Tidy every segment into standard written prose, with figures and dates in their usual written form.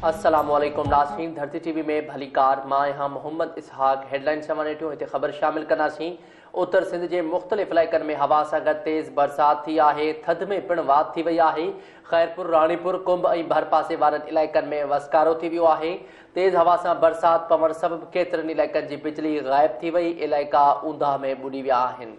अस्सलामुअलैकुम नाज़रीन, धरती टीवी में भली कार मां यहाँ मोहम्मद इसहाक हेडलाइन समानेटियूं हिते ख़बर शामिल कंदासीं। उत्तर सिंध के मुख़्तलिफ़ इलाइक़नि में हवा सां गॾु तेज़ बरसात थी आहे। थधि में पिणु वाधि थी वई आहे। ख़ैरपुर, राणीपुर, कुंभ ऐं भरपासे वारनि इलाइक़नि में वसकारो थी वियो आहे। तेज़ हवा सां बरसात पवण सबबि केतिरनि इलाइक़नि जी बिजली ग़ाइब थी वई। इलाइक़ा ऊंदहि में ॿुॾी विया आहिनि।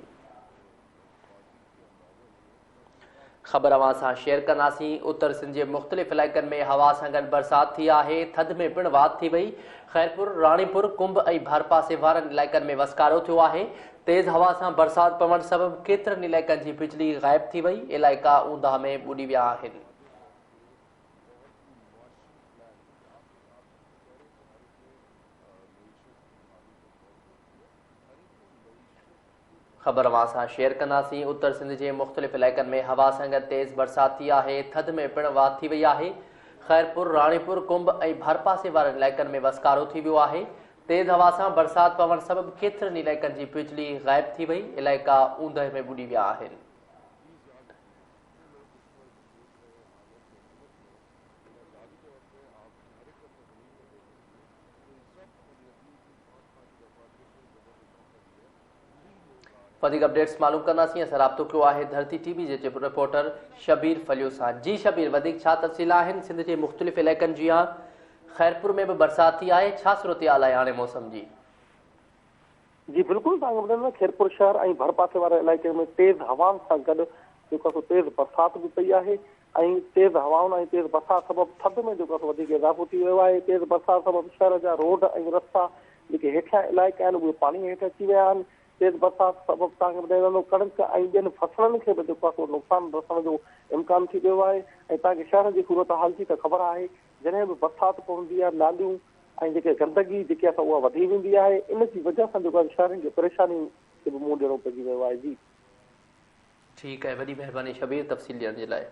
ख़बर अवां सां शेयर कंदासीं। उत्तर सिंध के मुख़्तलिफ़ इलाइक़नि में हवा सां गॾु बरसात थी आहे। थधि में पिणु वाधि थी वई। ख़ैरपुर, राणीपुर, कुंभ ऐं भरपासे वारनि इलाइक़नि में वसकारो थियो आहे। तेज़ हवा सां बरसात पवण सबबि केतिरनि इलाइक़नि जी बिजली ग़ाइब थी वई। इलाइक़ा ऊंदहि में ॿुॾी विया आहिनि। ख़बर अवां सां शेयर कंदासीं। उत्तर सिंध के मुख़्तलिफ़ इलाइक़नि में हवा सां गॾु तेज़ बरसात थी आहे। थधि में पिणु वाधि थी वई आहे। ख़ैरपुर, राणीपुर, कुंभ ऐं भरपासे वारनि इलाइक़नि में वसकारो थी वियो आहे। तेज़ हवा सां बरसात पवण सबबि केतिरनि इलाइक़नि जी बिजली ग़ाइब थी वई। इलाइक़ा ऊंदहि में ॿुॾी विया आहिनि। वधिक अपडेट्स मालूम कंदासीं। असां राब्तो कयो आहे धरती टीवी जे रिपोर्टर शबीर फलियो सां। जी शबीर, वधिक छा तफ़सील आहिनि सिंध जे मुख़्तलिफ़ इलाइक़नि जी? ख़ैरपुर में भी बरसात थी आहे, छा सूरत-हाल आहे हाणे मौसम जी? जी बिल्कुल, खैरपुर शहर ऐं भरपासे वारे इलाइक़े में तेज़ हवाउनि सां गॾु तेज़ बरसात भी पई आहे। तेज़ हवाउनि ऐं तेज़ बरसात सबबि थधि में वधीक इज़ाफ़ो थी वियो आहे। तेज़ बरसात सबबि शहर जा रोड ऐं रस्ता जेके हेठियां इलाइक़ा आहिनि उहे पाणी हेठि अची विया आहिनि। तेज़ बरसात सबबि तव्हांखे ॿुधाए वञो कणिक ऐं ॿियनि फसलनि खे बि नुक़सान रसण जो इम्कान थी वियो आहे। ऐं तव्हांखे शहर जी सूरत हाल जी त ख़बर आहे। जॾहिं बि बरसाति पवंदी आहे, नालियूं ऐं जेके गंदगी जेकी आहे उहा वधी वेंदी आहे। इन जी वजह सां शहरनि जी परेशानी खे बि मुंहुं ॾियणो पइजी वियो आहे। जी ठीक है, वॾी महिरबानी शबीर तफ़सील ॾियण जे लाइ।